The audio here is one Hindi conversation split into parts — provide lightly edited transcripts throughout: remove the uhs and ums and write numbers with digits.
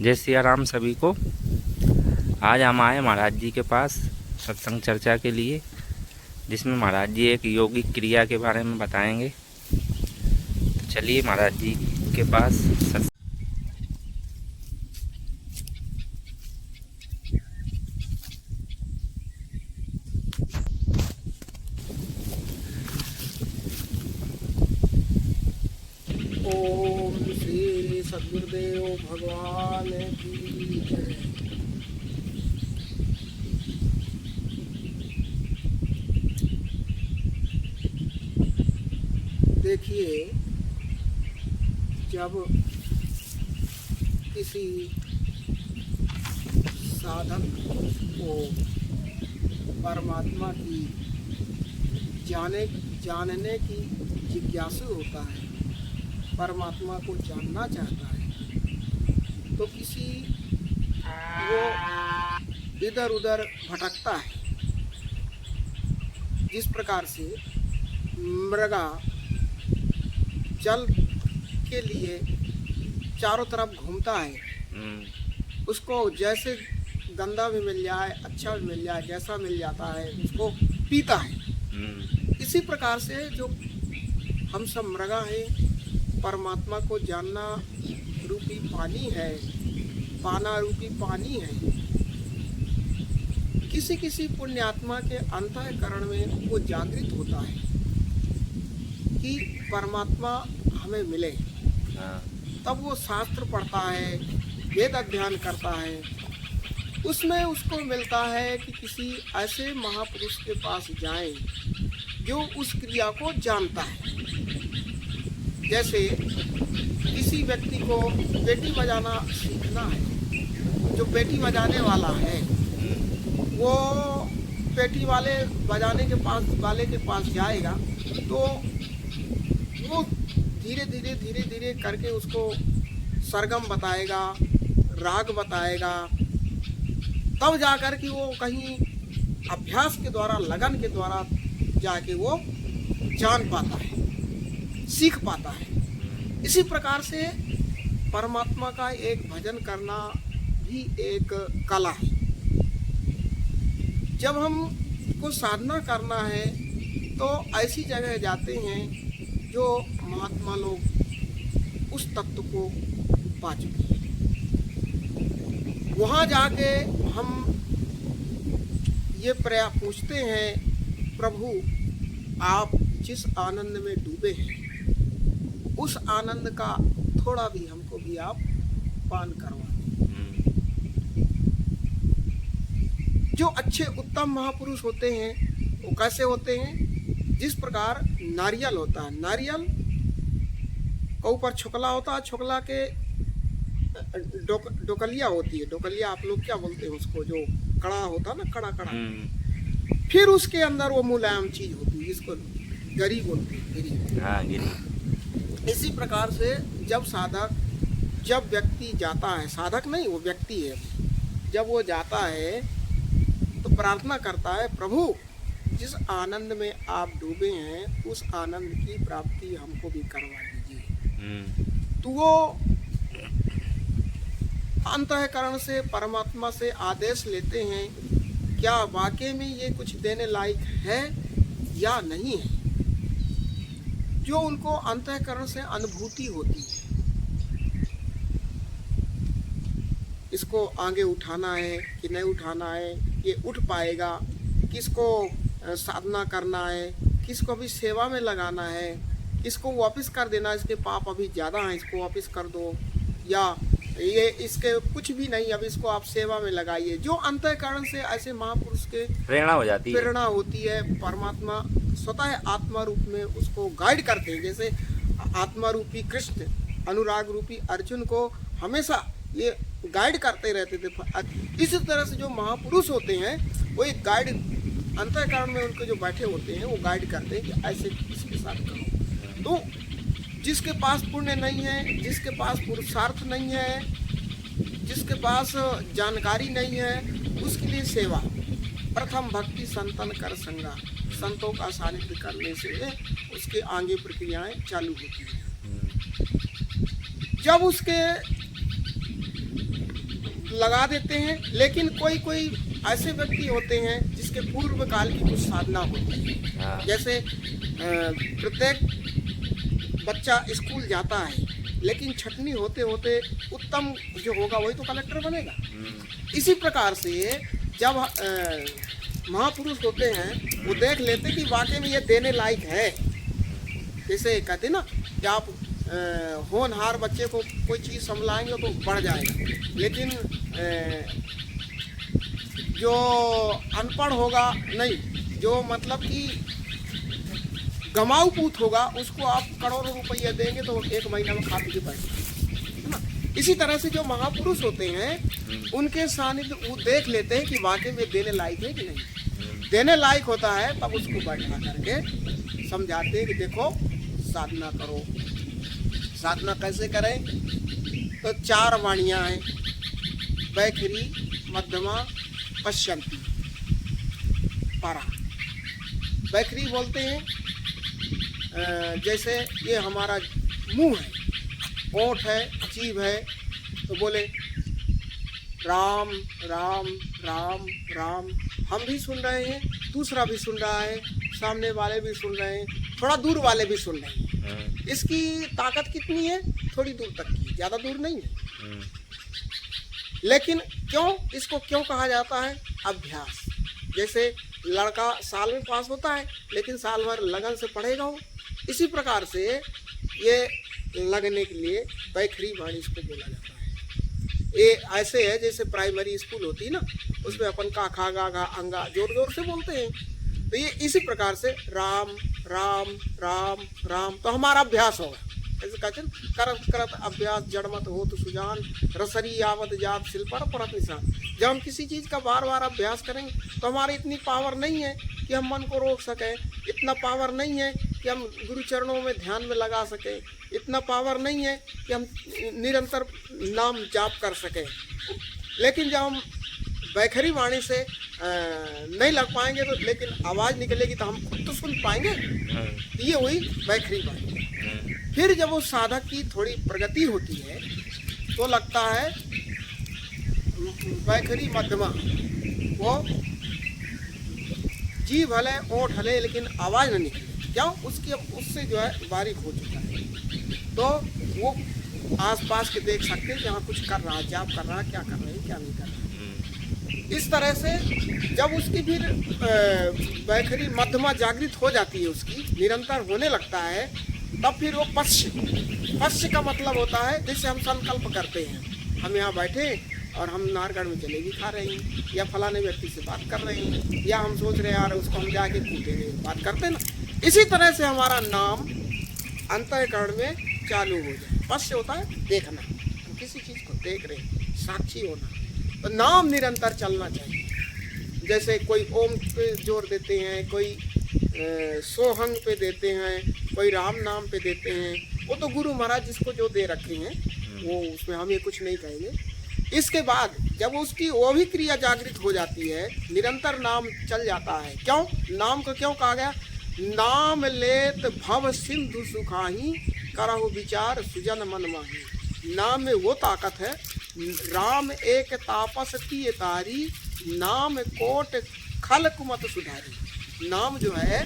जय सिया राम सभी को। आज हम आए महाराज जी के पास सत्संग चर्चा के लिए, जिसमें महाराज जी एक योगिक क्रिया के बारे में बताएंगे। तो चलिए महाराज जी के पास ओम श्री सद्गुरुदेव भगवान की जय। देखिए, जब किसी साधक को परमात्मा की जानने की जिज्ञासु होता है, परमात्मा को जानना चाहता है, तो वो इधर उधर भटकता है। जिस प्रकार से मृगा जल के लिए चारों तरफ घूमता है, उसको जैसे गंदा भी मिल जाए, अच्छा भी मिल जाए, जैसा मिल जाता है उसको पीता है। इसी प्रकार से जो हम सब मृगा हैं, परमात्मा को जानना रूपी पानी है, पाना रूपी पानी है। किसी किसी पुण्यात्मा के अंतःकरण में वो जागृत होता है कि परमात्मा हमें मिले। तब वो शास्त्र पढ़ता है, वेद अध्ययन करता है। उसमें उसको मिलता है कि किसी ऐसे महापुरुष के पास जाएं जो उस क्रिया को जानता है। जैसे किसी व्यक्ति को पेटी बजाना सीखना है, जो पेटी बजाने वाला है वो पेटी बजाने के पास जाएगा, तो वो धीरे धीरे करके उसको सरगम बताएगा, राग बताएगा। तब जाकर कि वो कहीं अभ्यास के द्वारा, लगन के द्वारा जाके वो जान पाता है, सीख पाता है। इसी प्रकार से परमात्मा का एक भजन करना भी एक कला है। जब हम को साधना करना है तो ऐसी जगह जाते हैं जो महात्मा लोग उस तत्व को पा चुके हैं। वहाँ जाके हम ये पूछते हैं, प्रभु आप जिस आनंद में डूबे हैं, उस आनंद का थोड़ा भी हमको भी आप पान करवा दें। जो अच्छे उत्तम महापुरुष होते हैं वो कैसे होते हैं? जिस प्रकार नारियल होता है, नारियल के ऊपर छुकला होता है, छुकला के डोकलिया होती है। डोकलिया आप लोग क्या बोलते हैं उसको, जो कड़ा होता है ना, कड़ा। फिर उसके अंदर वो मुलायम चीज होती है जिसको गरी बोलते हैं, गिरी। इसी प्रकार से जब व्यक्ति जाता है, साधक नहीं वो व्यक्ति है, जब वो जाता है तो प्रार्थना करता है, प्रभु जिस आनंद में आप डूबे हैं उस आनंद की प्राप्ति हमको भी करवा दीजिए। तो वो अंतःकरण से परमात्मा से आदेश लेते हैं, क्या वाकई में ये कुछ देने लायक है या नहीं है। जो उनको अंतःकरण से अनुभूति होती है, इसको आगे उठाना है कि नहीं उठाना है, ये उठ पाएगा, किसको साधना करना है, किसको भी सेवा में लगाना है, इसको वापस कर देना, इसके पाप अभी ज़्यादा हैं इसको वापस कर दो, या ये इसके कुछ भी नहीं, अब इसको आप सेवा में लगाइए। जो अंतःकरण से ऐसे महापुरुष के प्रेरणा हो जाती है, प्रेरणा होती है। परमात्मा स्वतः आत्मा रूप में उसको गाइड करते हैं। जैसे आत्मा रूपी कृष्ण अनुराग रूपी अर्जुन को हमेशा ये गाइड करते रहते थे। इसी तरह से जो महापुरुष होते हैं वो एक गाइड अंतःकरण में उनके जो बैठे होते हैं वो गाइड करते हैं कि ऐसे इसके साथ करो। तो जिसके पास पुण्य नहीं है, जिसके पास पुरुषार्थ नहीं है, जिसके पास जानकारी नहीं है, उसके लिए सेवा। प्रथम भक्ति संतन कर संगा, संतों का सानिध्य करने से उसके आगे प्रक्रियाएं चालू होती हैं। जब उसके लगा देते हैं। लेकिन कोई कोई ऐसे व्यक्ति होते हैं जिसके पूर्व काल की कुछ साधना होती है। जैसे प्रत्येक बच्चा स्कूल जाता है, लेकिन छटनी होते होते उत्तम जो होगा वही तो कलेक्टर बनेगा। इसी प्रकार से जब महापुरुष होते हैं वो देख लेते कि वाकई में ये देने लायक है। जैसे कहते ना कि आप होनहार बच्चे को कोई चीज़ संभलाएंगे तो बढ़ जाएगा, लेकिन जो अनपढ़ होगा नहीं, जो मतलब कि गमाऊ पूत होगा, उसको आप करोड़ों रुपये देंगे तो 1 महीना में खा पी के बैठेगा, है ना। इसी तरह से जो महापुरुष होते हैं उनके सानिध्य वो देख लेते हैं कि वाकई में देने लायक है कि नहीं। देने लायक होता है तब उसको बैठा करके समझाते हैं कि देखो साधना करो। साधना कैसे करें? तो 4 वाणियाँ हैं, वैखरी, मध्यमा, पश्यंती, परा। वैखरी बोलते हैं जैसे ये हमारा मुंह है, ओठ है, जीभ है, तो बोले राम राम राम राम। हम भी सुन रहे हैं, दूसरा भी सुन रहा है, सामने वाले भी सुन रहे हैं, थोड़ा दूर वाले भी सुन रहे हैं। इसकी ताकत कितनी है? थोड़ी दूर तक की, ज़्यादा दूर नहीं है। लेकिन क्यों इसको क्यों कहा जाता है? अभ्यास। जैसे लड़का साल में पास होता है, लेकिन साल भर लगन से पढ़ेगा वो। इसी प्रकार से ये लगने के लिए वैखरी वाणी इसको बोला जाता है। ये ऐसे है जैसे प्राइमरी स्कूल होती है ना, उसमें अपन का खा गा गा अंगा जोर जोर से बोलते हैं। तो ये इसी प्रकार से राम राम राम राम तो हमारा अभ्यास होगा। ऐसे कहते हैं करत करत अभ्यास जड़मत हो तो सुजान, रसरी आवत जात सिल पर परत निशान। जब हम किसी चीज़ का बार बार अभ्यास करेंगे तो हमारी इतनी पावर नहीं है कि हम मन को रोक सकें, इतना पावर नहीं है कि हम गुरु चरणों में ध्यान में लगा सकें, इतना पावर नहीं है कि हम निरंतर नाम जाप कर सकें। लेकिन जब हम वैखरी वाणी से नहीं लग पाएंगे तो, लेकिन आवाज़ निकलेगी तो हम खुद तो सुन पाएंगे। ये हुई वैखरी वाणी। फिर जब वो साधक की थोड़ी प्रगति होती है तो लगता है वैखरी मध्यमा, वो जीभ हले ओठ हले लेकिन आवाज़ न निकले। क्यों? उससे जो है बारीक हो चुका है, तो वो आसपास के देख सकते हैं कि हाँ कुछ कर रहा है, जाप कर रहा है, क्या कर रहे हैं क्या नहीं कर रहे। इस तरह से जब उसकी फिर वैखरी मध्यमा जागृत हो जाती है, उसकी निरंतर होने लगता है, तब फिर वो पश्य का मतलब होता है जैसे हम संकल्प करते हैं, हम यहाँ बैठे और हम नारगढ़ में जलेबी खा रहे हैं, या फलाने व्यक्ति से बात कर रहे हैं, या हम सोच रहे हैं यार उसको हम जाके कूटेंगे, बात करते हैं ना। इसी तरह से हमारा नाम अंतःकरण में चालू हो जाए। पश्य होता है देखना, हम किसी चीज़ को देख रहे हैं, साक्षी होना। तो नाम निरंतर चलना चाहिए। जैसे कोई ओम पे जोर देते हैं, कोई सोहंग पे देते हैं, कोई राम नाम पे देते हैं, वो तो गुरु महाराज जिसको जो दे रखे हैं वो, उसमें हम ये कुछ नहीं कहेंगे। इसके बाद जब उसकी वो भी क्रिया जागृत हो जाती है, निरंतर नाम चल जाता है। क्यों? नाम को क्यों कहा गया? नाम लेत भव सिंधु सुखाही, करहु विचार सुजन मन माही। नाम में वो ताकत है। राम एक तापस की तारी, नाम कोट खल कुमत सुधारी। नाम जो है,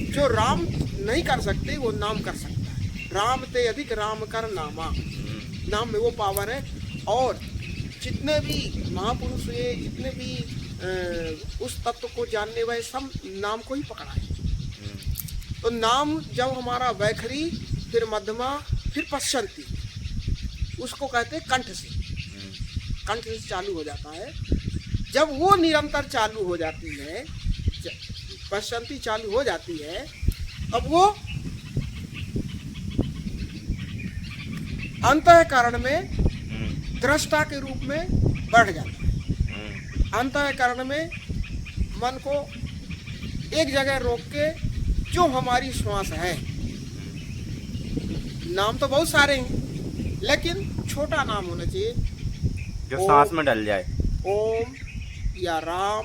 जो राम नहीं कर सकते वो नाम कर सकता है। राम ते अधिक राम कर नामा। नाम में वो पावर है। और जितने भी महापुरुष हुए, जितने भी उस तत्व को जानने वाले, सब नाम को ही पकड़ा है। तो नाम जब हमारा वैखरी, फिर मध्यमा, फिर पश्यंती, उसको कहते हैं कंठ से। कंठ से चालू हो जाता है। जब वो निरंतर चालू हो जाती है, पश्यंती चालू हो जाती है, अब वो अंतःकरण में दृष्टा के रूप में बढ़ जाता है। अंतःकरण में मन को एक जगह रोक के, जो हमारी श्वास है, नाम तो बहुत सारे हैं लेकिन छोटा नाम होना चाहिए जो सांस में डल जाए। ओम या राम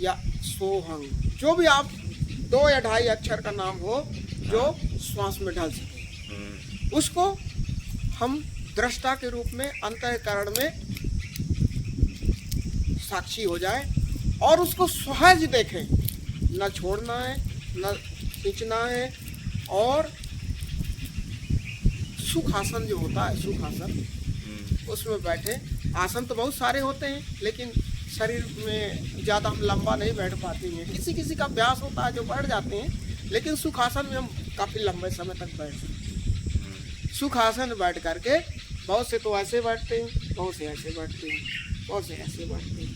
या सोहंग, जो भी आप 2 या 2.5 अक्षर का नाम हो जो श्वास में ढल सके, उसको हम दृष्टा के रूप में अंतःकरण में साक्षी हो जाए और उसको सहज देखें, न छोड़ना है न खींचना है। और सुखासन जो होता है, सुखासन, उसमें बैठे। आसन तो बहुत सारे होते हैं लेकिन शरीर में ज़्यादा हम लंबा नहीं बैठ पाते हैं। किसी किसी का अभ्यास होता है जो बैठ जाते हैं, लेकिन सुखासन में हम काफ़ी लंबे समय तक बैठ सकते हैं। सुखासन बैठ करके बहुत से तो ऐसे बैठते हैं, बहुत से ऐसे बैठते हैं, बहुत से ऐसे बैठते हैं।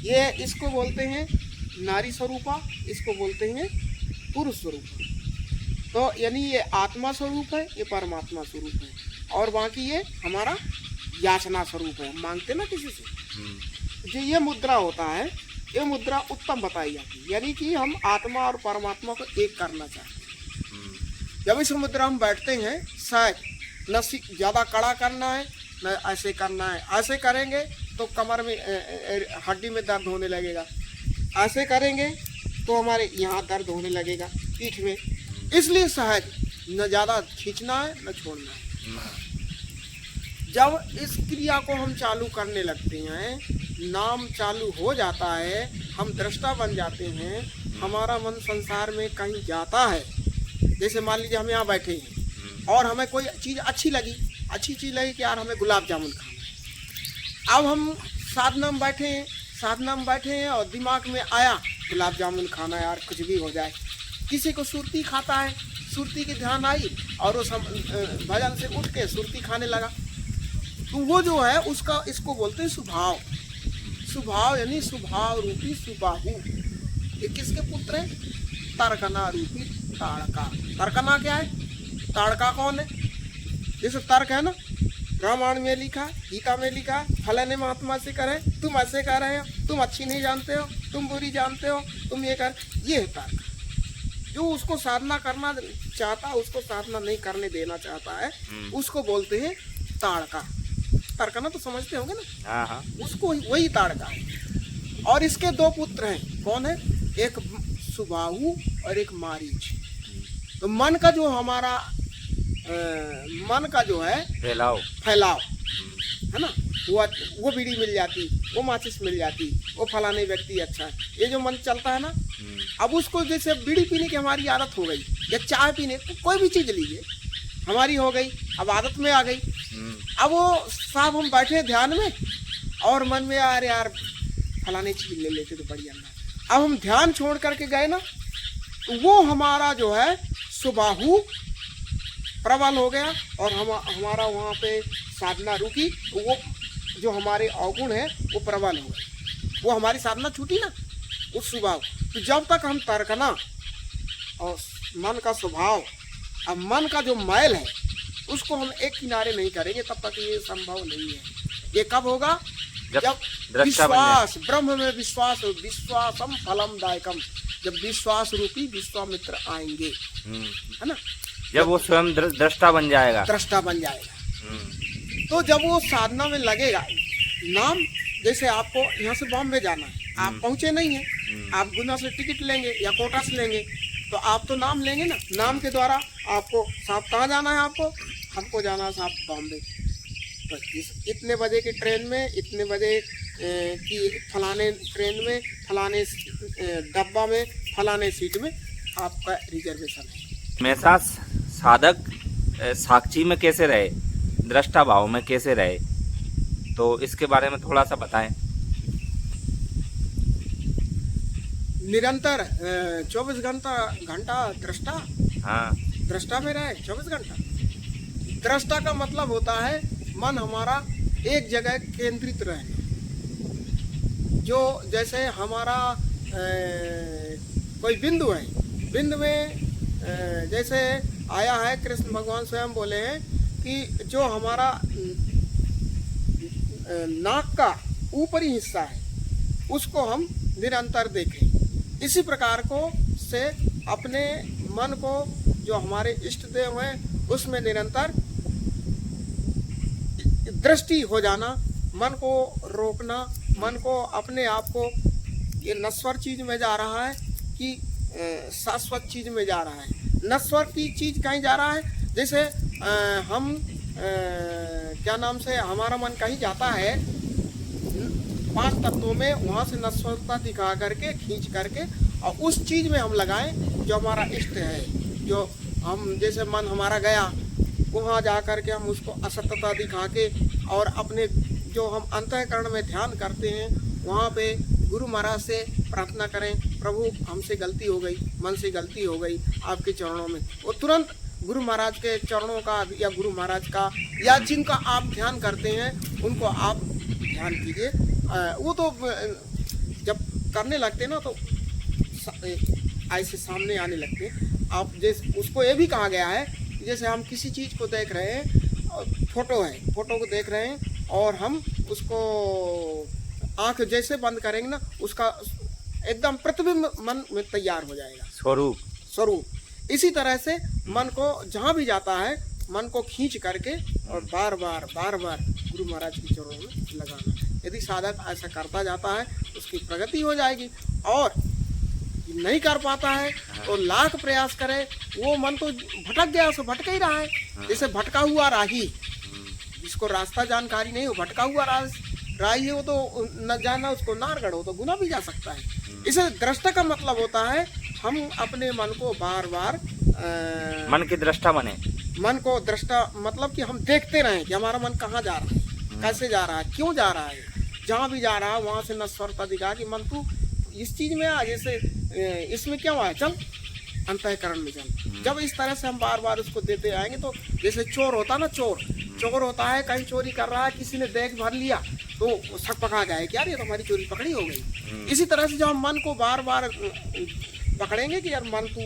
ये इसको बोलते हैं नारी स्वरूपा, इसको बोलते हैं पुरुष स्वरूपा। तो यानी ये आत्मा स्वरूप है, ये परमात्मा स्वरूप है, और बाकी ये हमारा याचना स्वरूप है, मांगते ना किसी से। जो ये मुद्रा होता है, ये मुद्रा उत्तम बताई जाती है, यानी कि हम आत्मा और परमात्मा को एक करना चाहते हैं। जब इस मुद्रा हम बैठते हैं, शायद न ज़्यादा कड़ा करना है न ऐसे करना है। ऐसे करेंगे तो कमर में हड्डी में दर्द होने लगेगा, ऐसे करेंगे तो हमारे यहाँ दर्द होने लगेगा पीठ में। इसलिए सहज, न ज़्यादा खींचना है न छोड़ना है। जब इस क्रिया को हम चालू करने लगते हैं, नाम चालू हो जाता है, हम दृष्टा बन जाते हैं, हमारा मन संसार में कहीं जाता है। जैसे मान लीजिए हम यहाँ बैठे हैं और हमें कोई चीज़ अच्छी लगी कि यार हमें गुलाब जामुन खाना है। अब हम साधना में बैठे हैं और दिमाग में आया गुलाब जामुन खाना है यार, कुछ भी हो जाए। किसी को सुरती खाता है, सुरती की ध्यान आई और वो भजन से उठ के सुरती खाने लगा। तो वो जो है उसका, इसको बोलते हैं स्वभाव। स्वभाव यानी स्वभाव रूपी सुबाहु। ये किसके पुत्र हैं? तर्कना रूपी ताड़का। तर्कना क्या है? ताड़का कौन है? जैसे तर्क है ना, रामायण में लिखा, गीता में लिखा, फलाने महात्मा से करे, तुम ऐसे कर रहे हो, तुम अच्छी नहीं जानते हो, तुम बुरी जानते हो, तुम ये कर। ये है तर्क। जो उसको साधना करना चाहता है, उसको साधना नहीं करने देना चाहता है, उसको बोलते हैं ताड़का। ताड़का तो समझते होंगे ना? हाँ। उसको वही ताड़का है। और इसके दो पुत्र हैं। कौन है? एक सुबाहु और एक मारीच। तो मन का जो हमारा मन का जो है फैलाव है ना, वो बीड़ी मिल जाती, वो माचिस मिल जाती, वो फलाने व्यक्ति अच्छा है, ये जो मन चलता है ना। अब उसको जैसे बीड़ी पीने की हमारी आदत हो गई, या चाय पीने, कोई भी चीज़ लीजिए हमारी हो गई, अब आदत में आ गई। अब वो साहब हम बैठे ध्यान में और मन में यार फलाने चीज ले लेते तो बढ़िया ना। अब हम ध्यान छोड़ करके गए ना, तो वो हमारा जो है सुबाहु प्रबल हो गया और हमारा वहाँ पे साधना रुकी। वो जो हमारे अवगुण है वो प्रबल हो गए, वो हमारी साधना छूटी ना उस स्वभाव। तो जब तक हम तर्कना और मन का स्वभाव, अब मन का जो मैल है उसको हम एक किनारे नहीं करेंगे, तब तक ये संभव नहीं है। ये कब होगा? जब विश्वास, ब्रह्म में विश्वास, विश्वासम फलम दायकम, जब विश्वास रूपी विश्वामित्र आएंगे, है ना, जब वो स्वयं दृष्टा बन जाएगा, तो जब वो साधना में लगेगा। नाम, जैसे आपको यहाँ से बॉम्बे जाना है, आप पहुँचे नहीं है, आप गुना से टिकट लेंगे या कोटा से लेंगे, तो आप तो नाम लेंगे ना। नाम के द्वारा आपको साहब कहाँ जाना है, हमको जाना है साहब बॉम्बे। तो इतने बजे की ट्रेन में, इतने बजे की फलाने ट्रेन में, फलाने डब्बा में, फलाने सीट में आपका रिजर्वेशन है। हमेशा साधक साक्षी में कैसे रहे, दृष्टा भाव में कैसे रहे, तो इसके बारे में थोड़ा सा बताएं। निरंतर 24 घंटा दृष्टा, हाँ, दृष्टा में रहे 24 घंटा। दृष्टा का मतलब होता है मन हमारा एक जगह केंद्रित रहे। जो जैसे हमारा कोई बिंदु है, बिंदु में जैसे आया है, कृष्ण भगवान स्वयं बोले हैं कि जो हमारा नाक का ऊपरी हिस्सा है उसको हम निरंतर देखें। इसी प्रकार को से अपने मन को, जो हमारे इष्ट देव हैं, उसमें निरंतर दृष्टि हो जाना, मन को रोकना, मन को अपने आप को, ये नश्वर चीज में जा रहा है कि शाश्वत चीज में जा रहा है। नश्वर की चीज कहीं जा रहा है, जैसे हम क्या नाम से हमारा मन कहीं जाता है 5 तत्वों में वहाँ से नश्वरता दिखा करके खींच करके और उस चीज़ में हम लगाएं जो हमारा इष्ट है। जो हम जैसे मन हमारा गया वहाँ जा करके हम उसको असत्यता दिखा के और अपने जो हम अंतःकरण में ध्यान करते हैं वहाँ पे गुरु महाराज से प्रार्थना करें, प्रभु हमसे गलती हो गई, मन से गलती हो गई आपके चरणों में। वो तुरंत गुरु महाराज के चरणों का या गुरु महाराज का या जिनका आप ध्यान करते हैं उनको आप ध्यान कीजिए। वो तो जब करने लगते ना तो ऐसे सामने आने लगते। आप जैसे उसको ये भी कहा गया है जैसे हम किसी चीज़ को देख रहे हैं, फोटो है, फोटो को देख रहे हैं और हम उसको आंख जैसे बंद करेंगे ना उसका एकदम प्रतिबिंब मन में तैयार हो जाएगा, स्वरूप। इसी तरह से मन को जहाँ भी जाता है मन को खींच करके और बार बार गुरु महाराज के चरणों में लगाना। यदि साधक ऐसा करता जाता है उसकी प्रगति हो जाएगी। और नहीं कर पाता है तो लाख प्रयास करे, वो मन तो भटक गया, सो भटक ही रहा है। जैसे भटका हुआ राही, जिसको रास्ता जानकारी नहीं हो, भटका हुआ राही है, वो तो न जाना उसको नारगढ़ हो तो गुना भी जा सकता है। इसे दृष्टा का मतलब होता है हम अपने मन को बार बार मन की दृष्टा बने। मन को दृष्टा मतलब कि हम देखते रहें कि हमारा मन कहाँ जा रहा है, कैसे जा रहा है, क्यों जा रहा है। जहाँ भी जा रहा है वहाँ से नश्वरता दिखा कि मन तू इस चीज में आ, जैसे इसमें क्यों आया, चल अंतःकरण में चल। जब इस तरह से हम बार बार उसको देते आएंगे तो जैसे चोर होता ना, चोर होता है, कहीं चोरी कर रहा है, किसी ने देख भर लिया तो शक पका गया है कि यार ये तो हमारी चोरी पकड़ी हो गई। इसी तरह से जब हम मन को बार बार पकड़ेंगे कि यार मन तू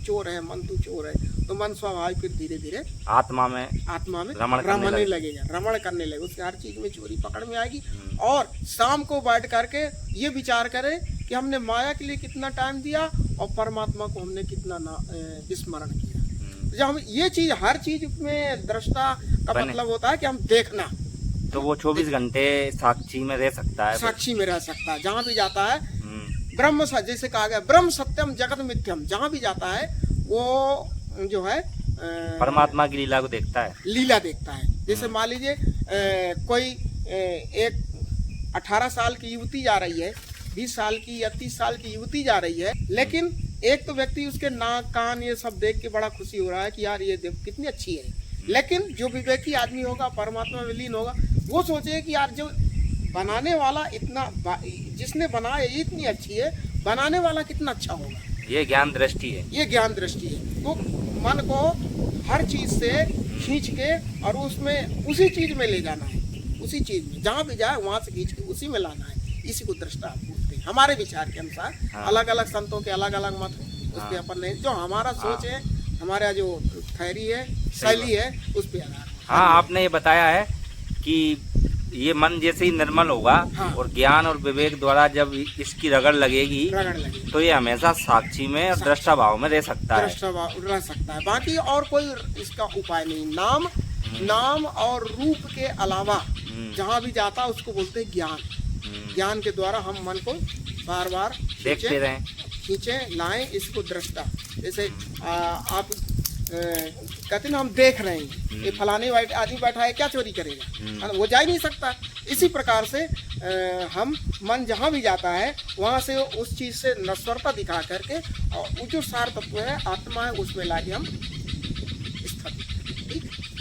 चोर है, मन तू चोर है, तो मन स्वाभाविक फिर धीरे धीरे आत्मा में रमने लगेगा, रमण करने लगेगा, उसके हर चीज में चोरी पकड़ में आएगी। और शाम को बैठ करके ये विचार करे कि हमने माया के लिए कितना टाइम दिया और परमात्मा को हमने कितना स्मरण किया। जब हम ये चीज हर चीज में दृष्टा का मतलब होता है कि हम देखना, तो वो 24 घंटे साक्षी में रह सकता है, साक्षी में रह सकता है। जहाँ भी जाता है ब्रह्म, जैसे कहा गया ब्रह्म सत्यम जगत मिथ्यम, जहाँ भी जाता है वो जो है परमात्मा की लीला को देखता है, लीला देखता है। जैसे मान लीजिए कोई एक 18 साल की युवती जा रही है, 20 साल की या 30 साल की युवती जा रही है, लेकिन एक तो व्यक्ति उसके नाक कान ये सब देख के बड़ा खुशी हो रहा है कि यार ये देख कितनी अच्छी है। लेकिन जो विवेकी आदमी होगा, परमात्मा में लीन होगा, वो सोचे कि यार जो बनाने वाला इतना, जिसने बनाया ये इतनी अच्छी है, बनाने वाला कितना अच्छा होगा। ये ज्ञान दृष्टि है, ये ज्ञान दृष्टि है। तो मन को हर चीज से खींच के और उसमें उसी चीज में ले जाना है, उसी चीज में जहाँ भी जाए वहां से खींच के उसी में लाना है। इसी को दृष्टा बोलते हैं हमारे विचार के अनुसार। हाँ। अलग अलग संतों के अलग अलग मत उस पर अपन नहीं, जो हमारा सोच है, हमारा जो थ्योरी है, शैली है, उस पर आधार। हाँ, आपने ये बताया है कि ये मन जैसे ही निर्मल होगा, हाँ, और ज्ञान और विवेक द्वारा जब इसकी रगड़ लगेगी तो ये हमेशा साक्षी में और दृष्टा भाव में रह सकता है, रह सकता है। बाकी और कोई इसका उपाय नहीं। नाम और रूप के अलावा जहाँ भी जाता उसको बोलते हैं ज्ञान। ज्ञान के द्वारा हम मन को बार बार देखते रहें, खींचे लाएं इसको दृष्टा। जैसे आप कहते ना हम देख रहे हैं, ये फलाने आदमी बैठा है, क्या चोरी करेगा, वो जा ही नहीं सकता। इसी प्रकार से हम मन जहाँ भी जाता है वहाँ से उस चीज़ से नश्वरता दिखा करके और वो जो सार तत्व है, आत्मा है, उसमें लाके हम